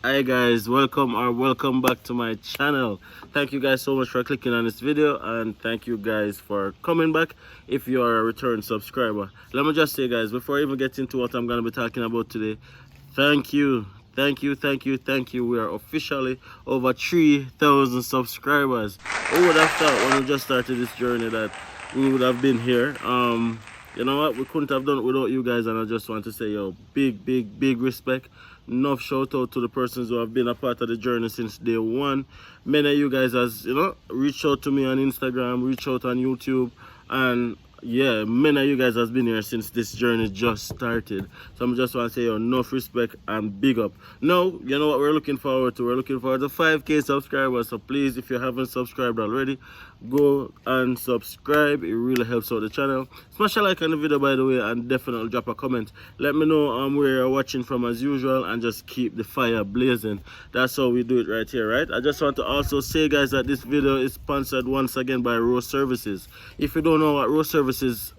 Hi guys, welcome back to my channel. Thank you guys so much for clicking on this video, and thank you guys for coming back if you are a return subscriber. Let me just say guys, before I even get into what I'm going to be talking about today, thank you. We are officially over 3,000 subscribers. Who would have thought when we just started this journey that we would have been here? You know what, we couldn't have done it without you guys, and I just want to say, yo, big respect. Enough shout out to the persons who have been a part of the journey since day one. Many of you guys has, reached out to me on Instagram, reached out on YouTube, and yeah, many of you guys has been here since this journey just started. So I just want to say, yo, enough respect and big up. Now, you know what we're looking forward to? We're looking forward to 5K subscribers. So please, if you haven't subscribed already, go and subscribe. It really helps out the channel. Smash a like on the video, by the way, and definitely drop a comment. Let me know where you're watching from as usual, and just keep the fire blazing. That's how we do it right here, right? I just want to also say guys that this video is sponsored once again by Row Services. If you don't know what Row Services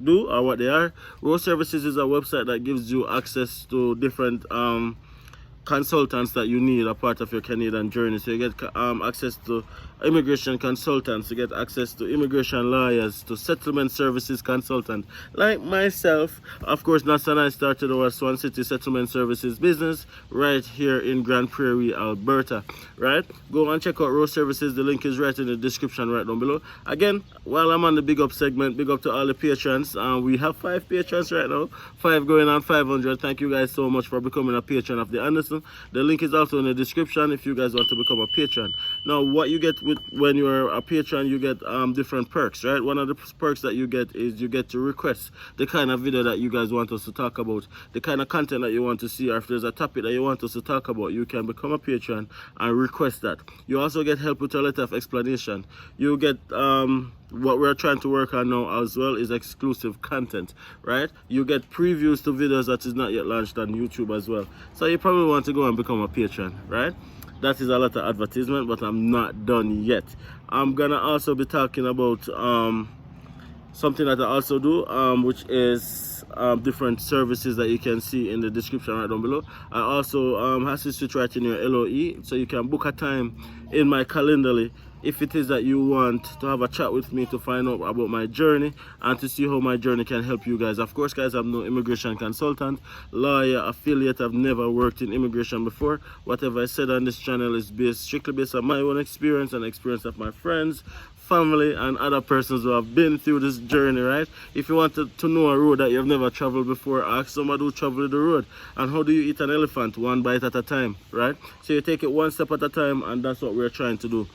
do or what they are, Row Services is a website that gives you access to different consultants that you need a part of your Canadian journey. So you get access to immigration consultants, you get access to immigration lawyers, to settlement services consultant like myself. Of course, Nasa and I started our Swan City settlement services business right here in Grand Prairie, Alberta, right? Go and check out Row Services. The link is right in the description right down below. Again, while I'm on the big up segment, big up to all the patrons. We have 5 patrons right now, 5 going on 500. Thank you guys so much for becoming a patron of DiAndersons. The link is also in the description if you guys want to become a patron. Now, what you get when you're a patron, you get different perks, right? One of the perks that you get is you get to request the kind of video that you guys want us to talk about, the kind of content that you want to see, or if there's a topic that you want us to talk about, you can become a patron and request that. You also get help with a letter of explanation. You get what we're trying to work on now as well is exclusive content, right? You get previews to videos that is not yet launched on YouTube as well. So you probably want to go and become a patron, right? That is a lot of advertisement, but I'm not done yet. I'm gonna also be talking about something that I also do, which is different services that you can see in the description right down below. I also assist with writing your LOE, so you can book a time in my Calendly if it is that you want to have a chat with me to find out about my journey and to see how my journey can help you guys. Of course guys, I'm no immigration consultant, lawyer, affiliate. I've never worked in immigration before. Whatever I said on this channel is strictly based on my own experience and experience of my friends, family, and other persons who have been through this journey, right? If you want to know a road that you've never traveled before, ask somebody who traveled the road. And how do you eat an elephant? One bite at a time, right? So you take it one step at a time, and that's what we're trying to do.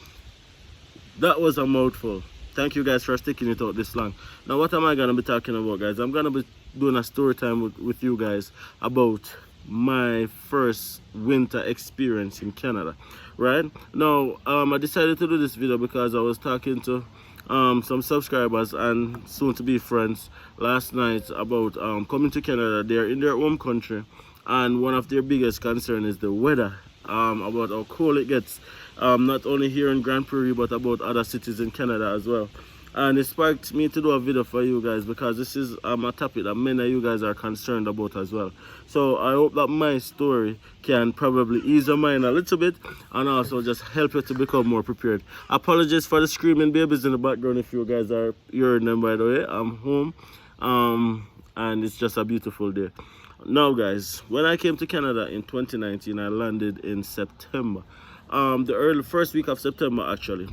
That was a mouthful. Thank you guys for sticking it out this long. Now, what am I going to be talking about, guys? I'm going to be doing a story time with you guys about my first winter experience in Canada, right? Now, I decided to do this video because I was talking to some subscribers and soon-to-be friends last night about coming to Canada. They're in their home country, and one of their biggest concern is the weather, about how cold it gets, not only here in Grand Prairie but about other cities in Canada as well. And it sparked me to do a video for you guys because this is a topic that many of you guys are concerned about as well. So I hope that my story can probably ease your mind a little bit and also just help you to become more prepared. Apologies for the screaming babies in the background if you guys are hearing them, by the way. I'm home, and it's just a beautiful day. Now guys, when I came to Canada in 2019, I landed in September. The first week of September actually.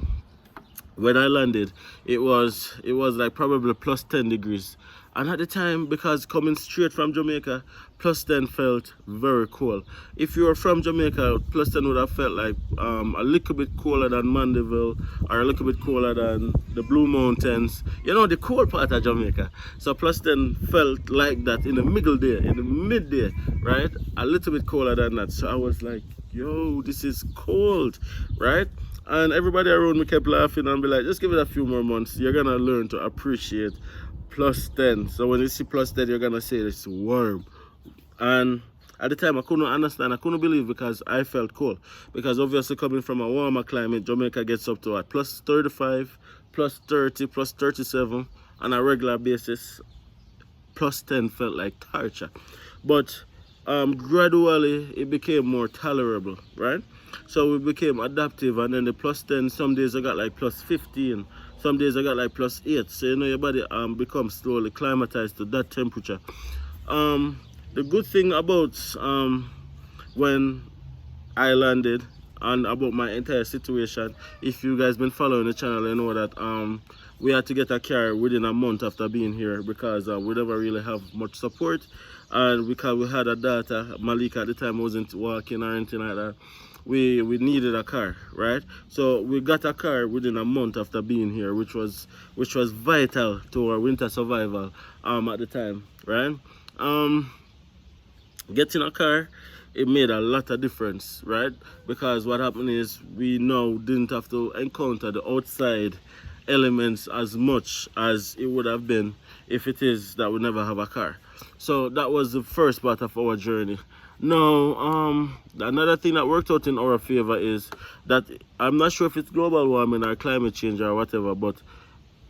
When I landed, it was like probably plus 10 degrees. And at the time, because coming straight from Jamaica, plus 10 felt very cold. If you were from Jamaica, plus 10 would have felt like a little bit colder than Mandeville or a little bit colder than the Blue Mountains. You know, the cold part of Jamaica. So plus 10 felt like that in the middle there, in the midday, right? A little bit colder than that. So I was like, yo, this is cold, right? And everybody around me kept laughing and be like, just give it a few more months. You're going to learn to appreciate plus 10. So when you see plus 10, you're going to say it's warm. And at the time, I couldn't understand. I couldn't believe because I felt cold. Because obviously coming from a warmer climate, Jamaica gets up to what? Plus 35, plus 30, plus 37 on a regular basis. Plus 10 felt like torture. But gradually it became more tolerable, right? So we became adaptive, and then the +10, some days I got like +15, some days I got like +8. So you know your body becomes slowly climatized to that temperature. The good thing about when I landed and about my entire situation, if you guys been following the channel, you know that we had to get a car within a month after being here, because we never really have much support, and because we had a daughter, Malika, at the time wasn't walking or anything like that. We needed a car, right? So we got a car within a month after being here, which was vital to our winter survival at the time, right? Getting a car, it made a lot of difference, right? Because what happened is we now didn't have to encounter the outside elements as much as it would have been if it is that we never have a car. So that was the first part of our journey. Now, another thing that worked out in our favor is that I'm not sure if it's global warming or climate change or whatever, but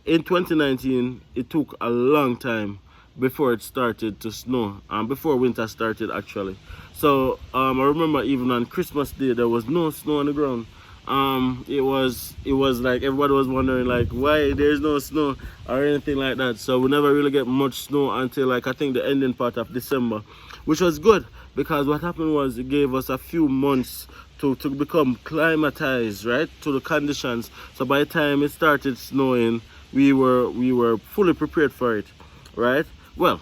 in 2019 it took a long time before it started to snow, and before winter started actually. So I remember even on Christmas Day there was no snow on the ground. It was like everybody was wondering like why there's no snow or anything like that. So we never really get much snow until like I think the ending part of December, which was good, because what happened was it gave us a few months to become climatized, right, to the conditions. So by the time it started snowing, we were fully prepared for it, right? Well,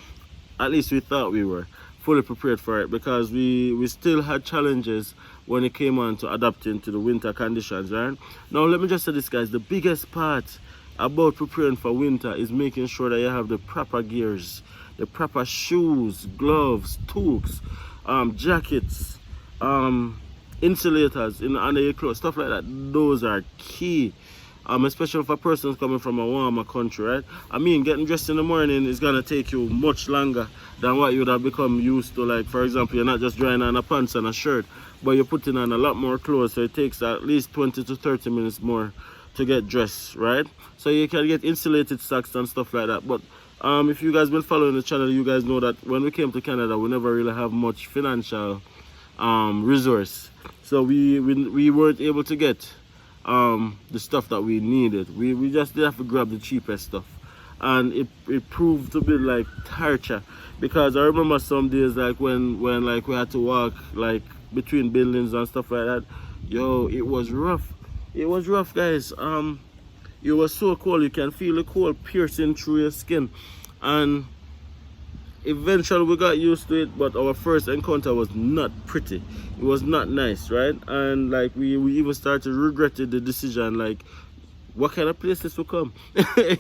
at least we thought we were fully prepared for it, because we still had challenges when it came on to adapting to the winter conditions, right? Now let me just say this, guys, the biggest part about preparing for winter is making sure that you have the proper gears, the proper shoes, gloves, toques, jackets, insulators under your clothes, stuff like that. Those are key. Especially for persons coming from a warmer country, right? I mean, getting dressed in the morning is gonna take you much longer than what you would have become used to. Like, for example, you're not just drying on a pants and a shirt, but you're putting on a lot more clothes, so it takes at least 20 to 30 minutes more to get dressed, right? So you can get insulated socks and stuff like that. But if you guys been following the channel, you guys know that when we came to Canada, we never really have much financial resource, so we weren't able to get the stuff that we needed. We just did have to grab the cheapest stuff, and it proved to be like torture, because I remember some days like when like we had to walk like between buildings and stuff like that. Yo, it was rough. It was rough, guys. It was so cold. You can feel the cold piercing through your skin, and eventually we got used to it. But our first encounter was not pretty. It was not nice, right? And like we even started regretting the decision, like what kind of places to come.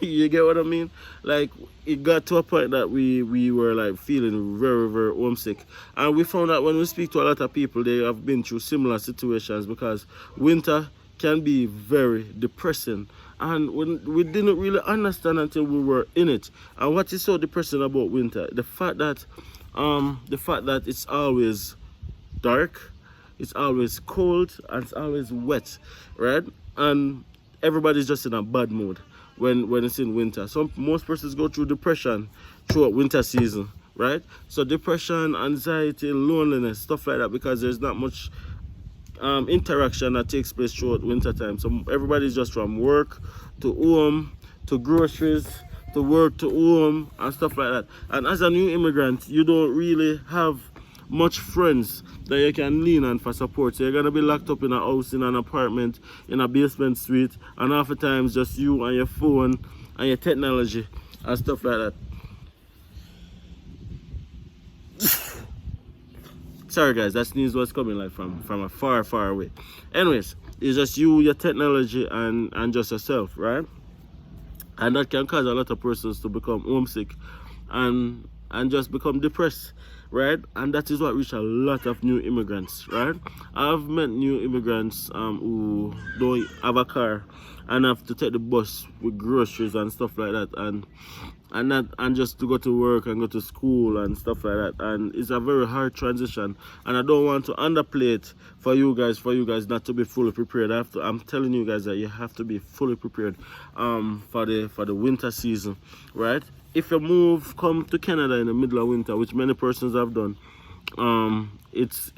You get what I mean? Like it got to a point that we were like feeling very, very homesick, and we found out when we speak to a lot of people, they have been through similar situations, because winter can be very depressing, and we didn't really understand until we were in it. And what is so depressing about winter? The fact that it's always dark, it's always cold, and it's always wet, right? And everybody's just in a bad mood when it's in winter. Most persons go through depression throughout winter season, right? So depression, anxiety, loneliness, stuff like that, because there's not much interaction that takes place throughout winter time. So everybody's just from work to home to groceries to work to home and stuff like that. And as a new immigrant, you don't really have much friends that you can lean on for support. So you're gonna be locked up in a house, in an apartment, in a basement suite, and half the times just you and your phone and your technology and stuff like that. Sorry guys, that sneeze was coming like from a far away. Anyways, it's just you, your technology, and just yourself, right? And that can cause a lot of persons to become homesick and just become depressed, right? And that is what reached a lot of new immigrants, right? I've met new immigrants who don't have a car and have to take the bus with groceries and stuff like that, and just to go to work and go to school and stuff like that. And it's a very hard transition, and I don't want to underplay it for you guys not to be fully prepared. I'm telling you guys that you have to be fully prepared for the winter season, right? If you come to Canada in the middle of winter, which many persons have done, It's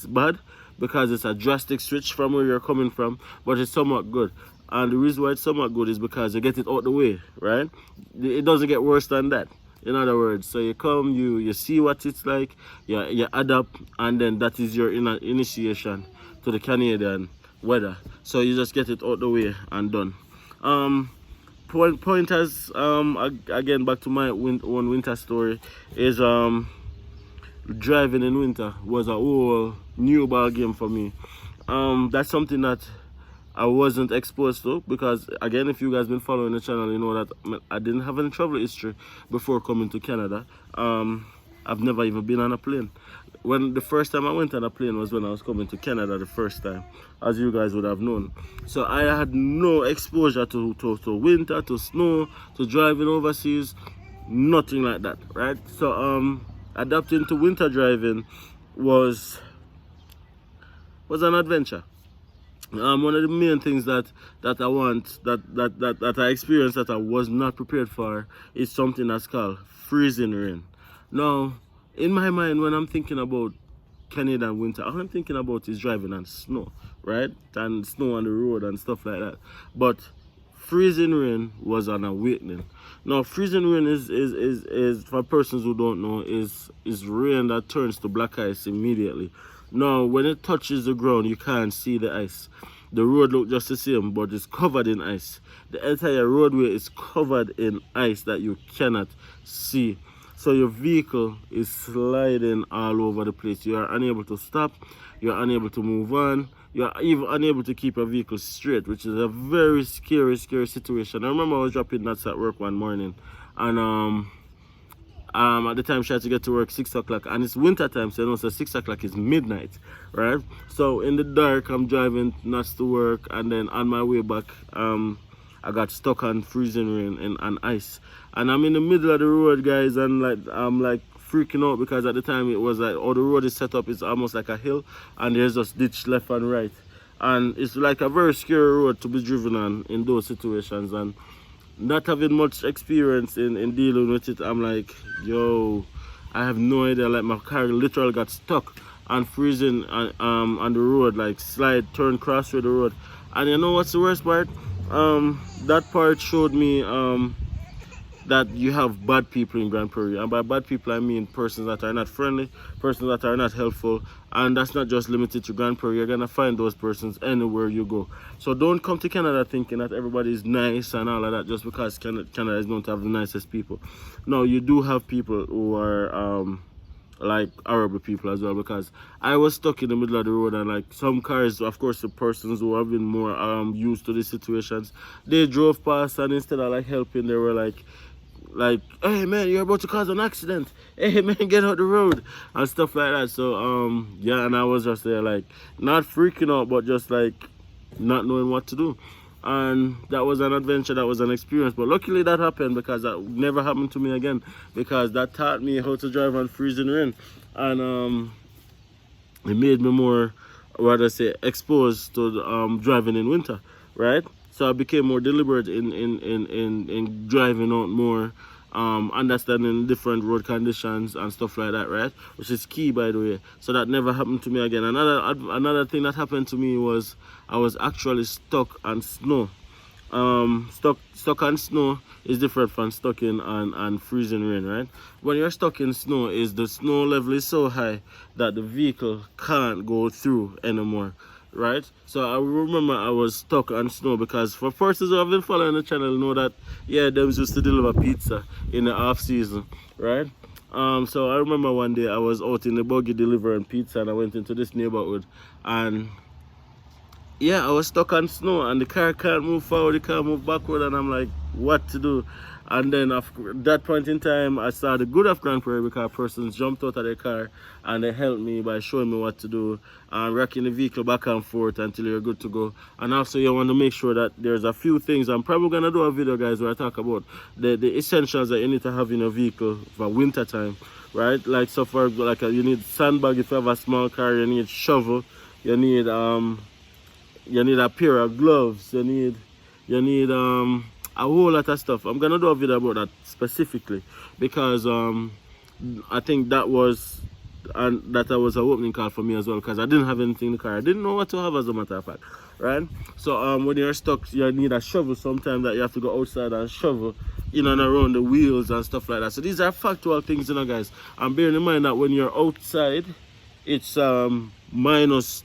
bad because it's a drastic switch from where you're coming from, but it's somewhat good. And the reason why it's somewhat good is because you get it out the way, right? It doesn't get worse than that. In other words, so you come, you see what it's like, you adapt, and then that is your initiation to the Canadian weather. So you just get it out the way and done. Pointers, again, back to my own winter story, is driving in winter was a whole new ball game for me. That's something that I wasn't exposed to, because again, if you guys been following the channel, you know that I didn't have any travel history before coming to Canada. I've never even been on a plane. When the first time I went on a plane was when I was coming to Canada the first time, as you guys would have known. So I had no exposure to winter, to snow, to driving overseas, nothing like that, right? So adapting to winter driving was an adventure. One of the main things that I want, that I experienced, that I was not prepared for, is something that's called freezing rain. Now, in my mind, when I'm thinking about Canadian winter, all I'm thinking about is driving on snow, right? And snow on the road and stuff like that. But freezing rain was an awakening. Now, freezing rain is for persons who don't know, is rain that turns to black ice immediately. Now, when it touches the ground, you can't see the ice. The road looks just the same, but it's covered in ice. The entire roadway is covered in ice that you cannot see. So your vehicle is sliding all over the place. You are unable to stop. You are unable to move on. You are even unable to keep a vehicle straight, which is a very scary situation. I remember I was dropping nuts at work one morning, and at the time, I had to get to work 6 o'clock, and it's winter time, so you know, so 6 o'clock is midnight, right? So in the dark, I'm driving nuts to work, and then on my way back, I got stuck on freezing rain and ice, and I'm in the middle of the road, guys, and I'm like freaking out, because at the time it was like, the road is set up, it's almost like a hill, and there's just ditch left and right, and it's like a very scary road to be driven on in those situations. And not having much experience in dealing with it, I'm like, yo, I have no idea. Like, my car literally got stuck and freezing on the road, like turn cross through the road. And you know what's the worst part? That part showed me that you have bad people in Grand Prairie, and by bad people I mean persons that are not friendly, persons that are not helpful, and that's not just limited to Grand Prairie. You're gonna find those persons anywhere you go. So don't come to Canada thinking that everybody is nice and all of that just because Canada is known to have the nicest people. No, you do have people who are like horrible people as well, because I was stuck in the middle of the road, and like some cars, of course the persons who have been more used to these situations, they drove past, and instead of like helping, they were like, hey man, you're about to cause an accident, hey man, get out the road, and stuff like that. So yeah, and I was just there like not freaking out, but just like not knowing what to do. And that was an adventure, that was an experience. But luckily that happened, because that never happened to me again, because that taught me how to drive on freezing rain, and it made me more, rather say, exposed to driving in winter, right? So I became more deliberate in driving out more, understanding different road conditions and stuff like that, right? Which is key, by the way. So that never happened to me again. Another thing that happened to me was I was actually stuck on snow. Stuck on snow is different from stuck in on freezing rain, right? When you're stuck in snow, is the snow level is so high that the vehicle can't go through anymore, right? So I remember I was stuck on snow, because for persons who have been following the channel know that, yeah, them used to deliver pizza in the off season, right? So I remember one day I was out in the buggy delivering pizza, and I went into this neighborhood, and yeah, I was stuck on snow, and the car can't move forward, it can't move backward, and I'm like, what to do? And then at that point in time, I saw the good of Grand Prairie, because persons jumped out of their car and they helped me by showing me what to do and rocking the vehicle back and forth until you're good to go. And also, you want to make sure that there's a few things. I'm probably going to do a video, guys, where I talk about the essentials that you need to have in a vehicle for winter time, right? Like, so for like you need sandbag if you have a small car, you need shovel, you need a pair of gloves, you need a whole lot of stuff. I'm gonna do a video about that specifically, because I think that was a opening call for me as well, because I didn't have anything in the car. I didn't know what to have, as a matter of fact, right? So when you're stuck, you need a shovel sometimes, that you have to go outside and shovel in and around the wheels and stuff like that. So these are factual things, you know, guys. And bearing in mind that when you're outside, it's minus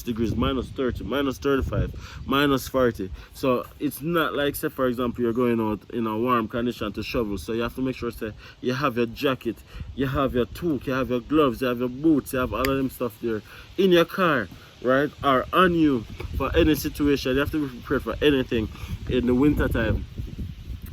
degrees, minus 30, minus 35, minus 40. So it's not like, say for example, you're going out in a warm condition to shovel. So you have to make sure, say, you have your jacket, you have your toque, you have your gloves, you have your boots, you have all of them stuff there in your car, right, or on you for any situation. You have to be prepared for anything in the winter time.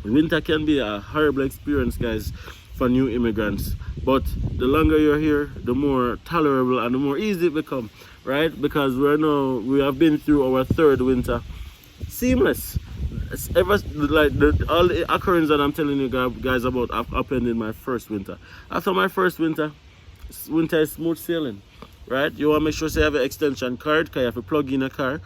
Winter can be a horrible experience, guys, for new immigrants, but the longer you're here, the more tolerable and the more easy it becomes, right? Because we have been through our third winter seamless. It's ever like all the occurrences that I'm telling you guys about have happened in my first winter. After my first winter is smooth sailing, right? You want to make sure you have an extension card, because you have to plug in a car.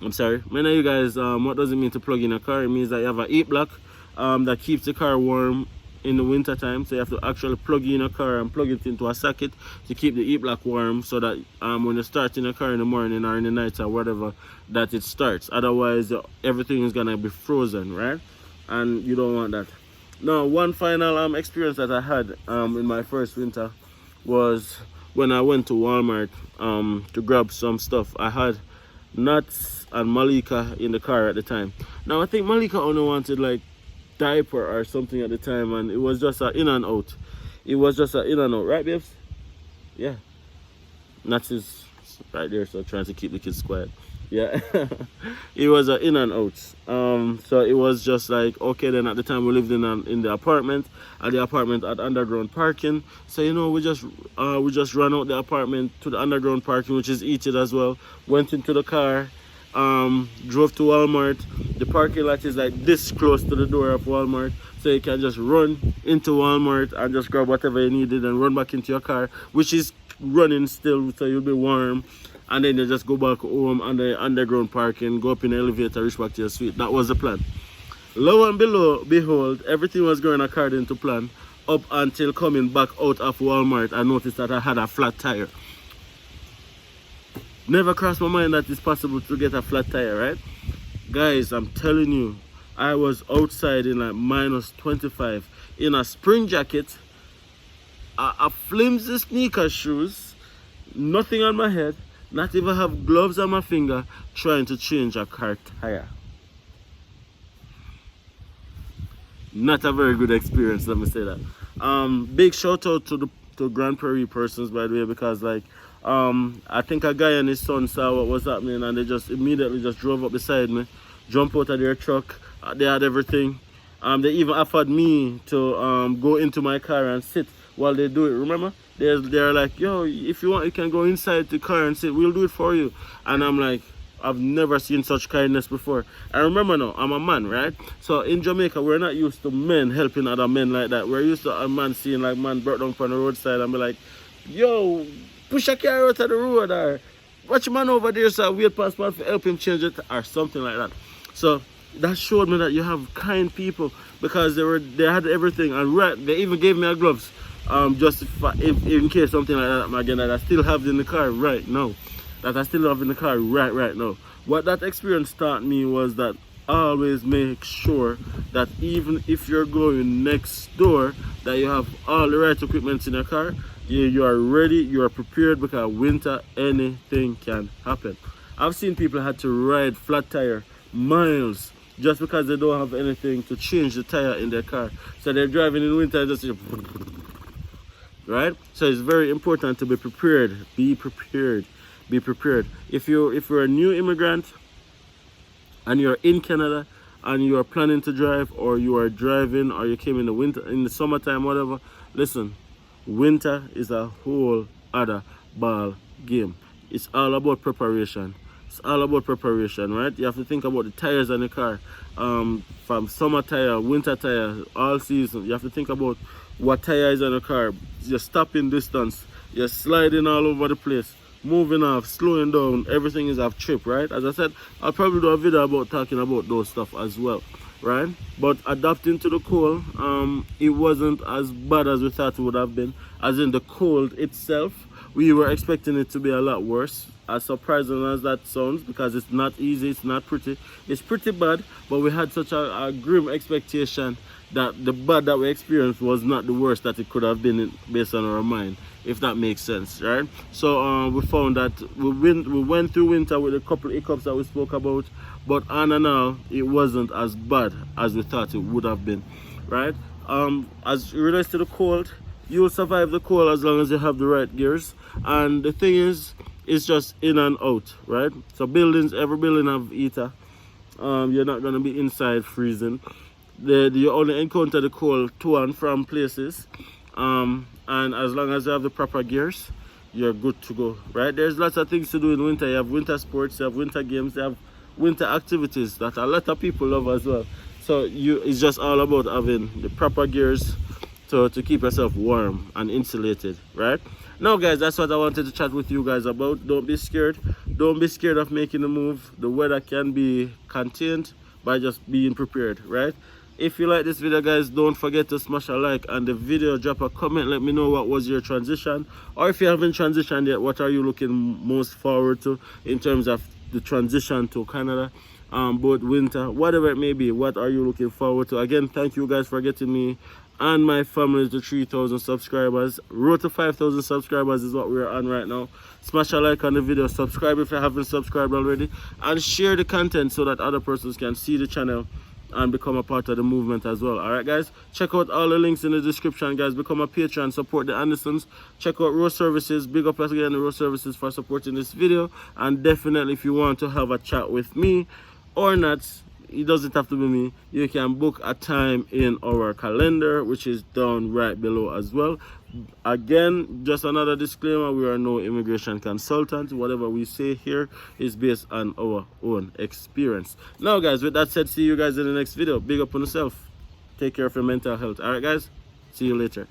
I'm sorry, many of you guys, what does it mean to plug in a car? It means that you have a heat block that keeps the car warm in the winter time. So you have to actually plug in a car and plug it into a socket to keep the heat block warm, so that when you start in a car in the morning or in the night or whatever, that it starts. Otherwise everything is gonna be frozen, right? And you don't want that. Now, one final experience that I had in my first winter was when I went to Walmart to grab some stuff. I had Nuts and Malika in the car at the time. Now I think Malika only wanted like diaper or something at the time, and it was just an in and out. It was just an in and out, right, babes? Yeah. Nuts is right there, so trying to keep the kids quiet. Yeah. It was an in and out. So it was just like, okay, then at the time we lived in the apartment, and the apartment had underground parking. So we just ran out the apartment to the underground parking, which is heated as well. Went into the car, drove to Walmart. The parking lot is like this close to the door of Walmart, so you can just run into Walmart and just grab whatever you needed and run back into your car, which is running still, so you'll be warm. And then you just go back home on the underground parking, go up in the elevator, reach back to your suite. That was the plan. Lo and behold, everything was going according to plan, up until coming back out of Walmart. I noticed that I had a flat tire. Never crossed my mind that it's possible to get a flat tire, right? Guys, I'm telling you, I was outside in like minus 25 in a spring jacket, a flimsy sneaker shoes, nothing on my head, not even have gloves on my finger, trying to change a car tire. Not a very good experience, let me say that. Big shout out to Grand Prairie persons, by the way, because like I think a guy and his son saw what was happening, and they just immediately just drove up beside me, jumped out of their truck. They had everything. They even offered me to go into my car and sit while they do it. Remember, they're like, yo, if you want, you can go inside the car and sit, we'll do it for you. And I'm like, I've never seen such kindness before. I remember now, I'm a man, right? So in Jamaica, we're not used to men helping other men like that. We're used to a man seeing like man brought down from the roadside and be like, yo, push a car out of the road, or watch a man over there, so wait past man to help him change it, or something like that. So that showed me that you have kind people, because they had everything, and they even gave me a gloves, just if in case something like that happened again, that I still have in the car right now. Right now. What that experience taught me was that always make sure that even if you're going next door, that you have all the right equipment in your car. You are ready, you are prepared, because winter, anything can happen. I've seen people had to ride flat tire miles just because they don't have anything to change the tire in their car. So they're driving in winter and just, right? So it's very important to be prepared. Be prepared. If you're a new immigrant and you're in Canada and you are planning to drive, or you are driving, or you came in the summertime, whatever, listen, winter is a whole other ball game. It's all about preparation. Right? You have to think about the tires on the car, from summer tire, winter tire, all season. You have to think about what tire is on the car, your stopping distance, you're sliding all over the place, moving off, slowing down, everything is off trip, right? As I said, I'll probably do a video about talking about those stuff as well, right? But adapting to the cold, it wasn't as bad as we thought it would have been. As in the cold itself, we were expecting it to be a lot worse. As surprising as that sounds, because it's not easy, it's not pretty, it's pretty bad. But we had such a grim expectation that the bad that we experienced was not the worst that it could have been based on our mind, if that makes sense, right? So we found that we went through winter with a couple of hiccups that we spoke about, but on and on, it wasn't as bad as we thought it would have been, right? As it relates to the cold, you'll survive the cold as long as you have the right gears. And the thing is, it's just in and out, right? So buildings, every building have heater. You're not gonna be inside freezing. You only encounter the cold to and from places. And as long as you have the proper gears, you're good to go, right? There's lots of things to do in winter. You have winter sports, you have winter games, you have winter activities that a lot of people love as well. So it's just all about having the proper gears to keep yourself warm and insulated, right? Now guys, that's what I wanted to chat with you guys about. Don't be scared. Don't be scared of making a move. The weather can be contained by just being prepared, right? If you like this video guys, don't forget to smash a like, and the video, drop a comment, let me know what was your transition, or if you haven't transitioned yet, what are you looking most forward to in terms of the transition to Canada, both winter, whatever it may be. What are you looking forward to? Again, thank you guys for getting me and my family to 3,000 subscribers. Road to 5,000 subscribers is what we're on right now. Smash a like on the video, subscribe if you haven't subscribed already, and share the content so that other persons can see the channel and become a part of the movement as well. Alright guys, check out all the links in the description guys. Become a patron, support the Andersons. Check out Road Services. Big up again the Road Services for supporting this video. And definitely, if you want to have a chat with me or not, it doesn't have to be me, you can book a time in our calendar, which is down right below as well. Again, just another disclaimer, we are no immigration consultant. Whatever we say here is based on our own experience. Now guys, with that said, see you guys in the next video. Big up on yourself, take care of your mental health. All right guys, see you later.